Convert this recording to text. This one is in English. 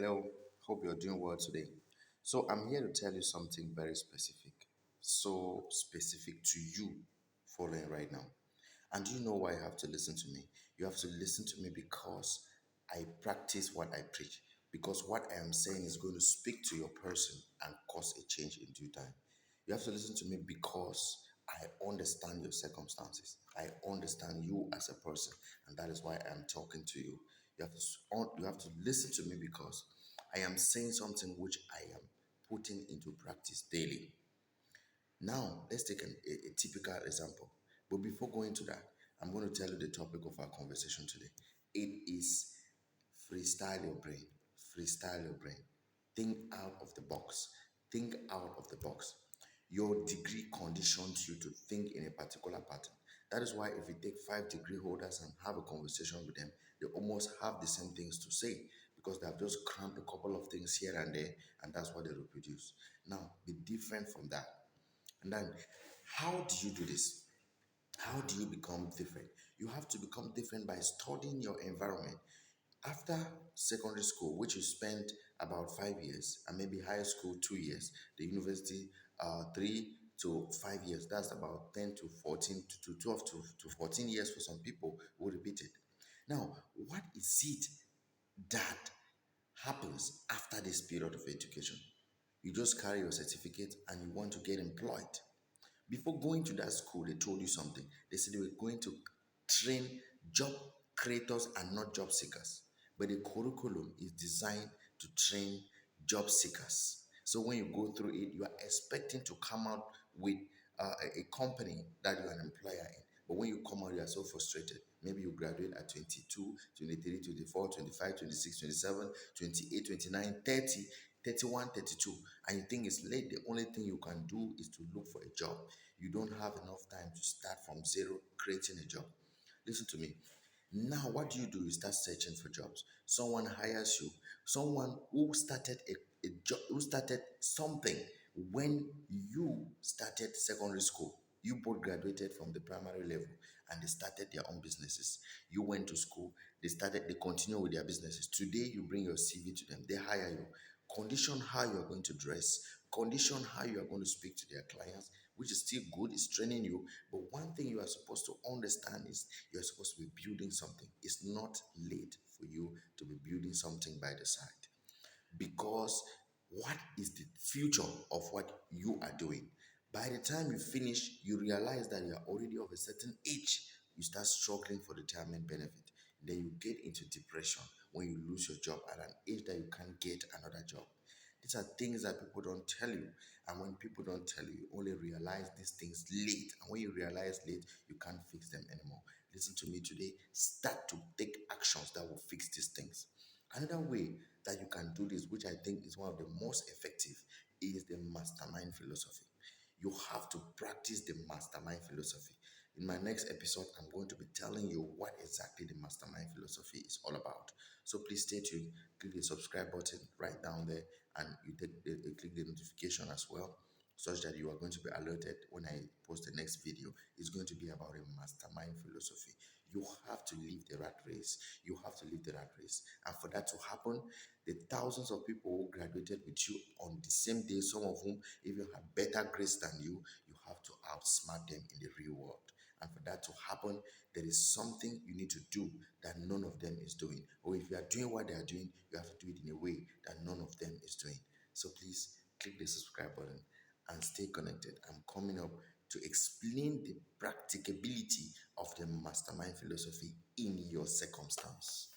Hello, hope you're doing well today. So, I'm here to tell you something very specific. So specific to you following right now. And do you know why you have to listen to me? You have to listen to me because I practice what I preach. Because what I am saying is going to speak to your person and cause a change in due time. You have to listen to me because I understand your circumstances. I understand you as a person, and that is why I am talking to you. You have to listen to me because I am saying something which I am putting into practice daily. Now, let's take a typical example. But before going to that, I'm going to tell you the topic of our conversation today. It is freestyle your brain. Freestyle your brain. Think out of the box. Think out of the box. Your degree conditions you to think in a particular pattern. That is why if you take 5 degree holders and have a conversation with them, they almost have the same things to say because they have just crammed a couple of things here and there, and that's what they reproduce. Now, be different from that. And then, how do you do this? How do you become different? You have to become different by studying your environment. After secondary school, which you spent about 5 years, and maybe high school 2 years, the university 3 to 5 years, that's about 10 to 14 to 12 to 14 years for some people who repeat it. Now, what is it that happens after this period of education? You just carry your certificate and you want to get employed. Before going to that school, they told you something. They said they were going to train job creators and not job seekers. But the curriculum is designed to train job seekers. So when you go through it, you are expecting to come out with a company that you're an employer in. But when you come out, you are so frustrated. Maybe you graduate at 22, 23, 24, 25, 26, 27, 28, 29, 30, 31, 32, and you think it's late. The only thing you can do is to look for a job. You don't have enough time to start from zero creating a job. Listen to me. Now, what do? You start searching for jobs. Someone hires you. Someone who started a job, who started something when you started secondary school. You both graduated from the primary level and they started their own businesses. You went to school, they continue with their businesses. Today, you bring your CV to them, they hire you. Condition how you are going to dress, condition how you are going to speak to their clients, which is still good, it's training you. But one thing you are supposed to understand is you're supposed to be building something. It's not late for you to be building something by the side. Because what is the future of what you are doing? By the time you finish, you realize that you are already of a certain age. You start struggling for retirement benefit. Then you get into depression when you lose your job at an age that you can't get another job. These are things that people don't tell you. And when people don't tell you, you only realize these things late. And when you realize late, you can't fix them anymore. Listen to me today. Start to take actions that will fix these things. Another way that you can do this, which I think is one of the most effective, is the mastermind philosophy. You have to practice the mastermind philosophy. In my next episode, I'm going to be telling you what exactly the mastermind philosophy is all about. So please stay tuned, click the subscribe button right down there, and click the notification as well, such that you are going to be alerted when I post the next video. It's going to be about a mastermind philosophy. You have to leave the rat race. You have to leave the rat race. And for that to happen, the thousands of people who graduated with you on the same day, some of whom even had better grades than you have to outsmart them in the real world. And for that to happen, there is something you need to do that none of them is doing. Or if you are doing what they are doing, you have to do it in a way that none of them is doing. So please click the subscribe button and stay connected. I'm coming up to explain the practicability of the mastermind philosophy in your circumstance.